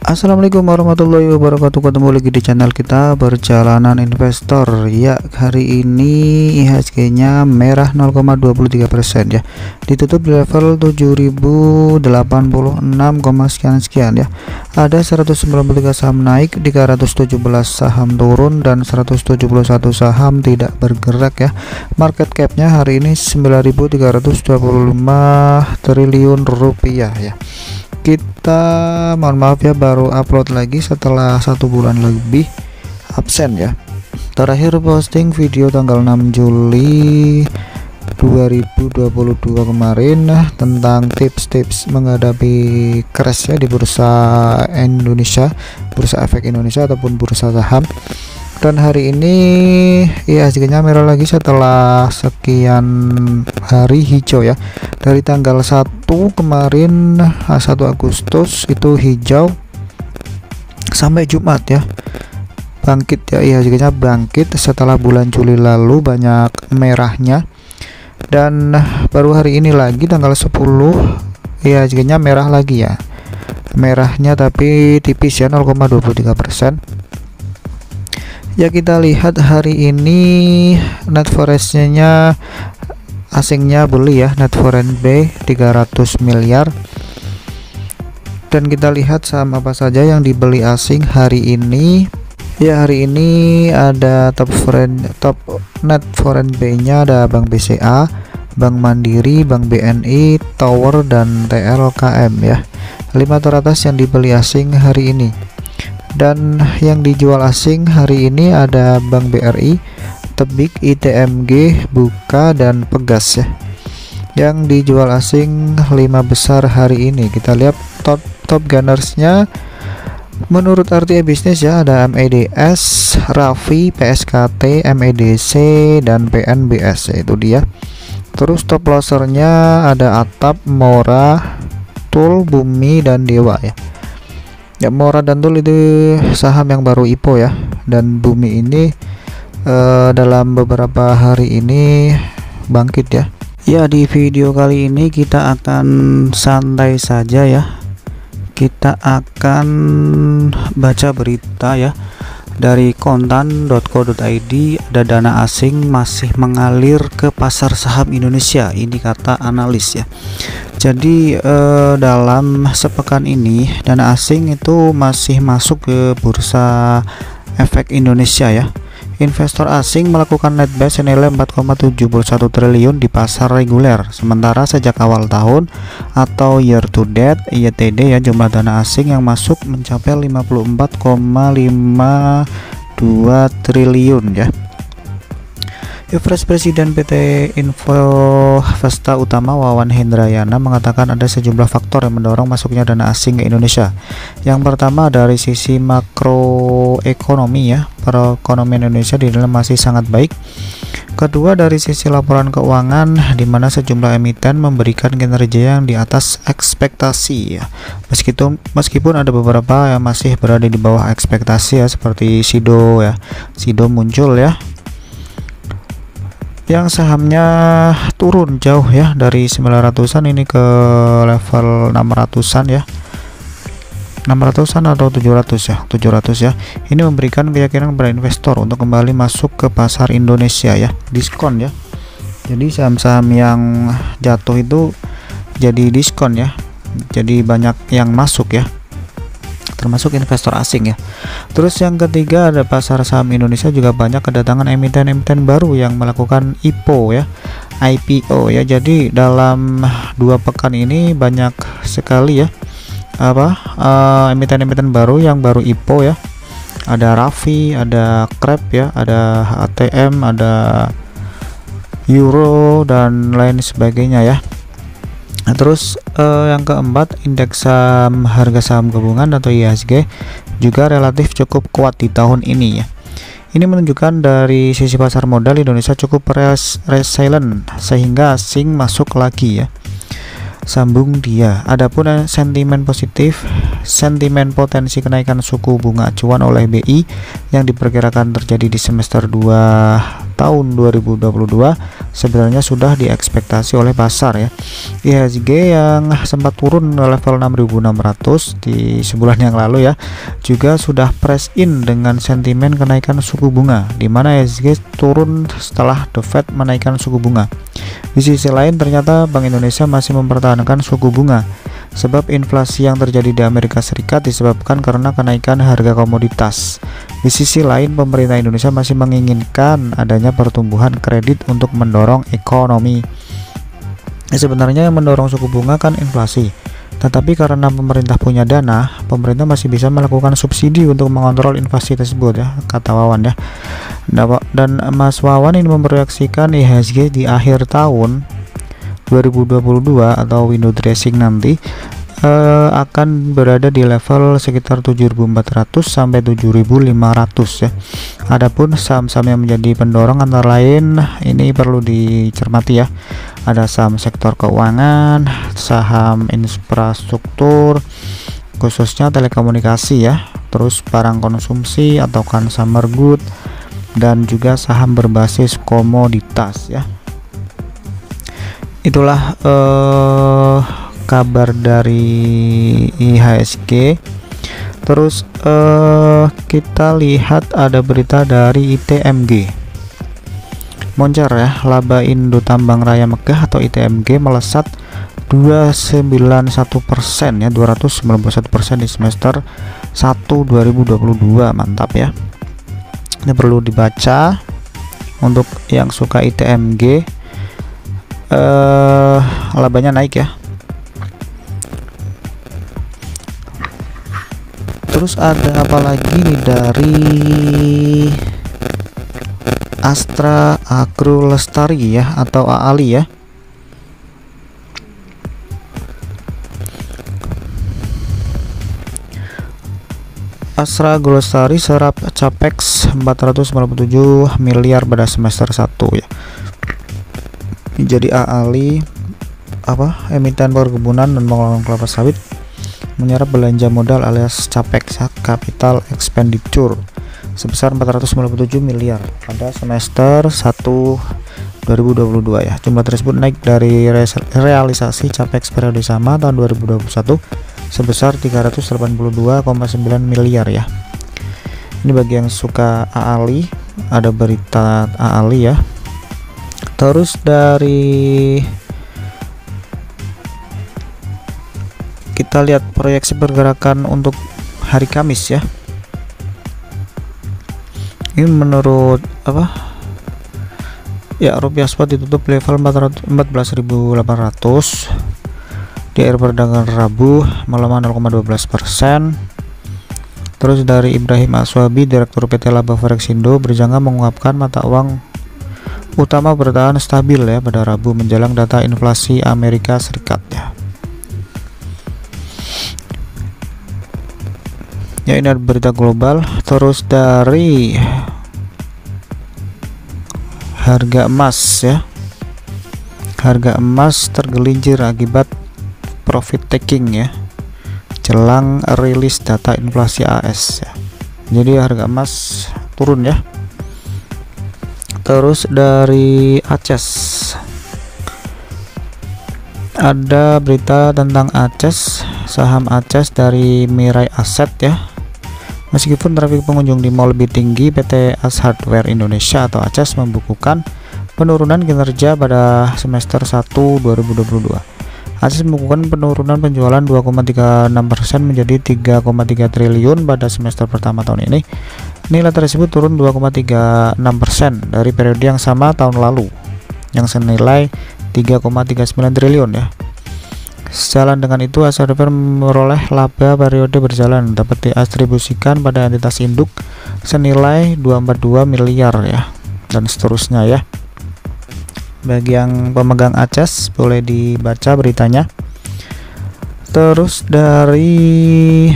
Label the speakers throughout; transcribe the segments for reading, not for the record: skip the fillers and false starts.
Speaker 1: Assalamualaikum warahmatullahi wabarakatuh. Ketemu lagi di channel kita Perjalanan Investor. Ya, hari ini IHSG nya merah 0,23% ya. Ditutup di level 7086, sekian ya. Ada 193 saham naik, 317 saham turun, dan 171 saham tidak bergerak ya. Market cap-nya hari ini 9.325 triliun rupiah ya. Kita mohon maaf ya, baru upload lagi setelah 1 bulan lebih absen ya. Terakhir posting video tanggal 6 Juli 2022 kemarin tentang tips-tips menghadapi crash ya di bursa Indonesia, bursa efek Indonesia ataupun bursa saham. Dan hari ini IHSG-nya merah lagi setelah sekian hari hijau ya. Dari tanggal 1 kemarin 1 Agustus itu hijau sampai Jumat ya. Bangkit ya, IHSG-nya bangkit setelah bulan Juli lalu banyak merahnya. Dan baru hari ini lagi tanggal 10 IHSG-nya merah lagi ya. Merahnya tapi tipis ya, 0,23%. Ya, kita lihat hari ini net forex-nya asingnya beli ya, net foreign buy 300 miliar. Dan kita lihat saham apa saja yang dibeli asing hari ini. Ya, hari ini ada top net foreign buy-nya ada Bank BCA, Bank Mandiri, Bank BNI, Tower, dan TLKM ya. 5 teratas yang dibeli asing hari ini. Dan yang dijual asing hari ini ada Bank BRI, Tebik, ITMG, Buka, dan Pegas ya. Yang dijual asing 5 besar hari ini. Kita lihat top gunners-nya menurut RTA Bisnis ya, ada MEDS, Rafi, PSKT, MEDC, dan PNBS ya, itu dia. Terus top lossernya ada Atap, Mora, Tul, Bumi, dan Dewa ya. Ya, Mora dan Tul itu saham yang baru IPO ya, dan Bumi ini dalam beberapa hari ini bangkit ya. Ya, di video kali ini kita akan santai saja ya. Kita akan baca berita ya dari kontan.co.id. Ada dana asing masih mengalir ke pasar saham Indonesia, ini kata analis ya. Jadi dalam sepekan ini dana asing itu masih masuk ke bursa efek Indonesia ya. Investor asing melakukan net buy senilai 4,71 triliun di pasar reguler. Sementara sejak awal tahun atau year to date YTD ya, jumlah dana asing yang masuk mencapai 54,52 triliun ya. Vice Presiden PT Info Vesta Utama Wawan Hendrayana mengatakan ada sejumlah faktor yang mendorong masuknya dana asing ke Indonesia. Yang pertama dari sisi makroekonomi ya, perekonomian Indonesia dinilai masih sangat baik. Kedua dari sisi laporan keuangan, di mana sejumlah emiten memberikan kinerja yang di atas ekspektasi ya. Meskipun ada beberapa yang masih berada di bawah ekspektasi ya, seperti Sido ya. Sido muncul ya, yang sahamnya turun jauh ya, dari 900-an ini ke level 600-an ya, 600-an atau 700 ya. Ini memberikan keyakinan kepada investor untuk kembali masuk ke pasar Indonesia ya, diskon ya. Jadi saham-saham yang jatuh itu jadi diskon ya, jadi banyak yang masuk ya, termasuk investor asing ya. Terus yang ketiga ada pasar saham Indonesia juga banyak kedatangan emiten-emiten baru yang melakukan IPO ya, Jadi dalam 2 pekan ini banyak sekali ya emiten-emiten baru yang baru IPO ya. Ada Rafi, ada Krep ya, ada HTM, ada Euro, dan lain sebagainya ya. Nah, terus yang keempat, indeks saham harga saham gabungan atau IHSG juga relatif cukup kuat di tahun ini ya. Ini menunjukkan dari sisi pasar modal Indonesia cukup resilient sehingga asing masuk lagi ya. Sambung dia. Adapun sentimen positif, sentimen potensi kenaikan suku bunga acuan oleh BI yang diperkirakan terjadi di semester 2 tahun 2022 sebenarnya sudah diekspektasi oleh pasar ya. IHSG yang sempat turun level 6.600 di sebulan yang lalu ya, juga sudah price in dengan sentimen kenaikan suku bunga, di mana IHSG turun setelah The Fed menaikkan suku bunga. Di sisi lain ternyata Bank Indonesia masih mempertahankan suku bunga sebab inflasi yang terjadi di Amerika Serikat disebabkan karena kenaikan harga komoditas. Di sisi lain, pemerintah Indonesia masih menginginkan adanya pertumbuhan kredit untuk mendorong ekonomi. Sebenarnya yang mendorong suku bunga kan inflasi, tetapi karena pemerintah punya dana, pemerintah masih bisa melakukan subsidi untuk mengontrol inflasi tersebut ya, kata Wawan ya. Dan Mas Wawan ini memproyeksikan IHSG di akhir tahun 2022 atau window dressing nanti akan berada di level sekitar 7.400 sampai 7.500 ya. Adapun saham-saham yang menjadi pendorong antara lain ini perlu dicermati ya. Ada saham sektor keuangan, saham infrastruktur, khususnya telekomunikasi ya, terus barang konsumsi atau consumer good, dan juga saham berbasis komoditas ya. Itulah kabar dari IHSG. Terus kita lihat ada berita dari ITMG. Moncer ya, laba Indo Tambang Raya Megah atau ITMG melesat 291% ya, 291% di semester 1 2022. Mantap ya. Ini perlu dibaca untuk yang suka ITMG. Labanya naik ya. Terus ada apa lagi nih dari Astra Agro Lestari ya, atau AALI ya. Astra Agro Lestari serap capex 497 miliar pada semester 1 ya. Jadi AALI emiten perkebunan dan pengelolaan kelapa sawit menyerap belanja modal alias capex capital expenditure sebesar 497 miliar pada semester 1 2022 ya. Jumlah tersebut naik dari realisasi capex periode sama tahun 2021 sebesar 382,9 miliar ya. Ini bagi yang suka AALI, ada berita AALI ya. Terus dari kita lihat proyeksi pergerakan untuk hari Kamis ya. Ini menurut ya, rupiah spot ditutup level 14.800 di akhir perdagangan Rabu, melemah 0,12%. Terus dari Ibrahim Aswabi, Direktur PT Laba Forexindo, berjangka mengungkapkan mata uang utama bertahan stabil ya pada Rabu menjelang data inflasi Amerika Serikat ya. Ya, ini ada berita global. Terus dari harga emas ya. Harga emas tergelincir akibat profit taking ya, jelang rilis data inflasi AS ya. Jadi harga emas turun ya. Terus dari Aces, ada berita tentang Aces, saham Aces dari Mirai Asset ya. Meskipun trafik pengunjung di mall lebih tinggi, PT As Hardware Indonesia atau Aces membukukan penurunan kinerja pada semester 1 2022. Aces membukukan penurunan penjualan 2,36% menjadi 3,3 triliun pada semester pertama tahun ini. Nilai tersebut turun 2,36% dari periode yang sama tahun lalu yang senilai 3,39 triliun ya. Sejalan dengan itu, As Hardware memperoleh laba periode berjalan dapat diatribusikan pada entitas induk senilai 242 miliar ya, dan seterusnya ya. Bagi yang pemegang Aces boleh dibaca beritanya. Terus dari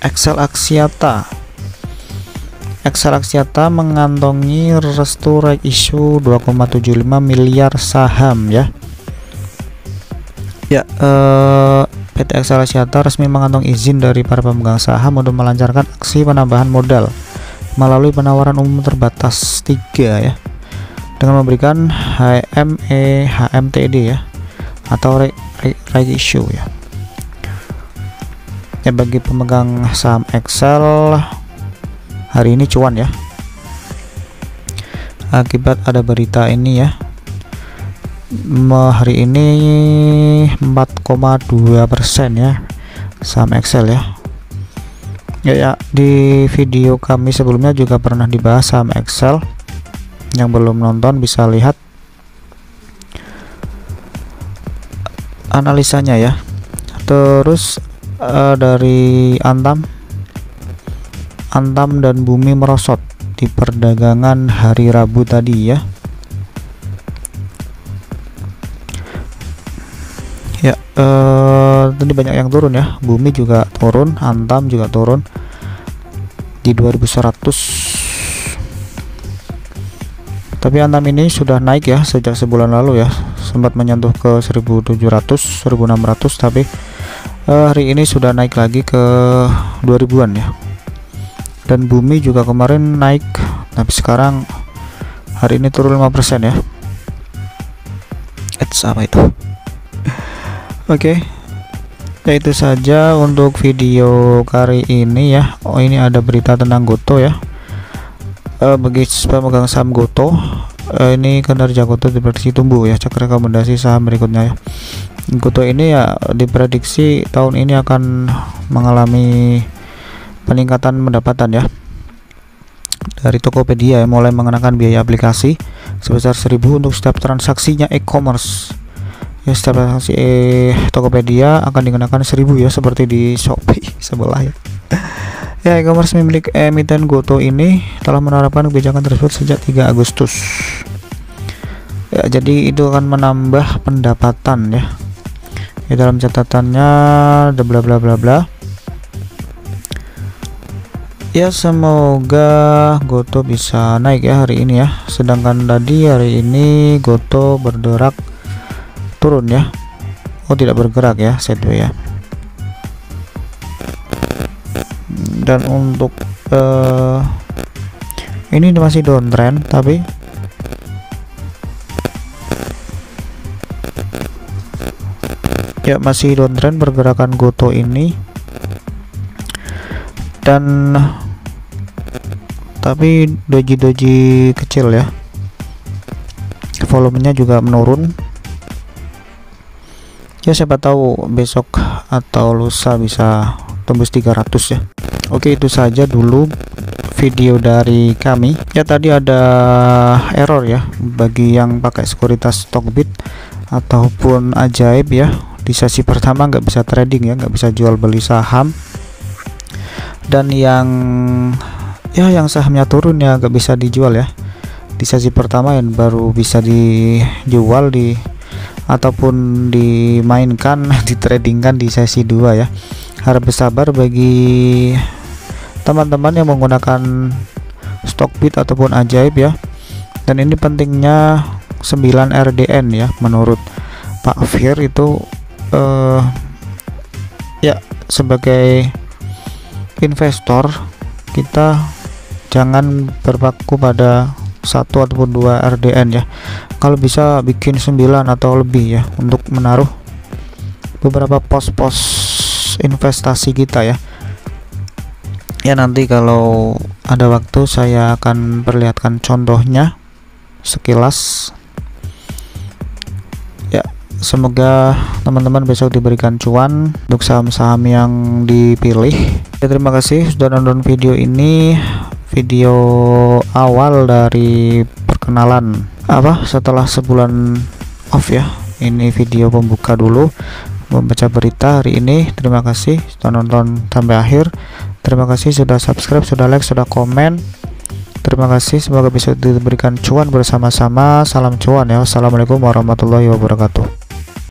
Speaker 1: Excel Axiata, Excel Axiata mengantongi restu right issue 2,75 miliar saham ya. Ya, PT Excel Axiata resmi mengantongi izin dari para pemegang saham untuk melancarkan aksi penambahan modal melalui penawaran umum terbatas 3 ya. dengan memberikan HMTD ya, atau right issue ya. Bagi pemegang saham Excel hari ini cuan ya, akibat ada berita ini ya. Hari ini 4,2% ya saham Excel ya. Di video kami sebelumnya juga pernah dibahas saham Excel. Yang belum nonton bisa lihat analisanya ya. Terus dari Antam dan Bumi merosot di perdagangan hari Rabu tadi ya. Tadi banyak yang turun ya. Bumi juga turun, Antam juga turun di 2100. Tapi Antam ini sudah naik ya sejak sebulan lalu ya, sempat menyentuh ke 1700, 1600, tapi hari ini sudah naik lagi ke 2000-an ya. Dan Bumi juga kemarin naik, tapi sekarang hari ini turun 5% ya. Apa itu? Oke. Ya itu saja untuk video kali ini ya. Oh, ini ada berita tentang Goto ya. Bagi pemegang saham Goto, ini kinerja Goto diprediksi tumbuh ya. Cek rekomendasi saham berikutnya ya. Goto ini ya diprediksi tahun ini akan mengalami peningkatan pendapatan ya. Dari Tokopedia yang mulai mengenakan biaya aplikasi sebesar 1000 untuk setiap transaksinya e-commerce. Ya, setiap transaksi Tokopedia akan dikenakan 1000 ya, seperti di Shopee sebelah ya. Ya, e-commerce milik emiten Goto ini telah menerapkan kebijakan tersebut sejak 3 Agustus. Ya, jadi itu akan menambah pendapatan ya. Ya, dalam catatannya bla bla bla bla. Ya, semoga Goto bisa naik ya hari ini ya. Sedangkan tadi hari ini Goto bergerak turun ya. Oh, tidak bergerak ya, sideways ya. Dan untuk ini masih downtrend, tapi ya masih downtrend pergerakan Goto ini. Dan tapi doji kecil ya, volumenya juga menurun ya. Siapa tahu besok atau lusa bisa tembus 300 ya. Oke, itu saja dulu video dari kami ya. Tadi ada error ya bagi yang pakai sekuritas Stockbit ataupun Ajaib ya. Di sesi pertama nggak bisa trading ya, nggak bisa jual beli saham. Dan yang sahamnya turun ya nggak bisa dijual ya. Di sesi pertama yang baru bisa dijual ataupun dimainkan, ditradingkan di sesi 2 ya. Harap bersabar bagi teman-teman yang menggunakan Stockbit ataupun Ajaib ya. Dan ini pentingnya 9 RDN ya, menurut Pak Fir itu ya, sebagai investor kita jangan berpaku pada 1 ataupun 2 RDN ya. Kalau bisa bikin 9 atau lebih ya, untuk menaruh beberapa pos-pos investasi kita ya. Ya, nanti kalau ada waktu saya akan perlihatkan contohnya sekilas ya. Semoga teman-teman besok diberikan cuan untuk saham-saham yang dipilih ya. Terima kasih sudah nonton video ini, video awal dari perkenalan setelah sebulan off ya. Ini video pembuka dulu, membaca berita hari ini. Terima kasih sudah nonton sampai akhir. Terima kasih sudah subscribe, sudah like, sudah komen. Terima kasih, semoga bisa diberikan cuan bersama-sama. Salam cuan ya. Wassalamualaikum warahmatullahi wabarakatuh.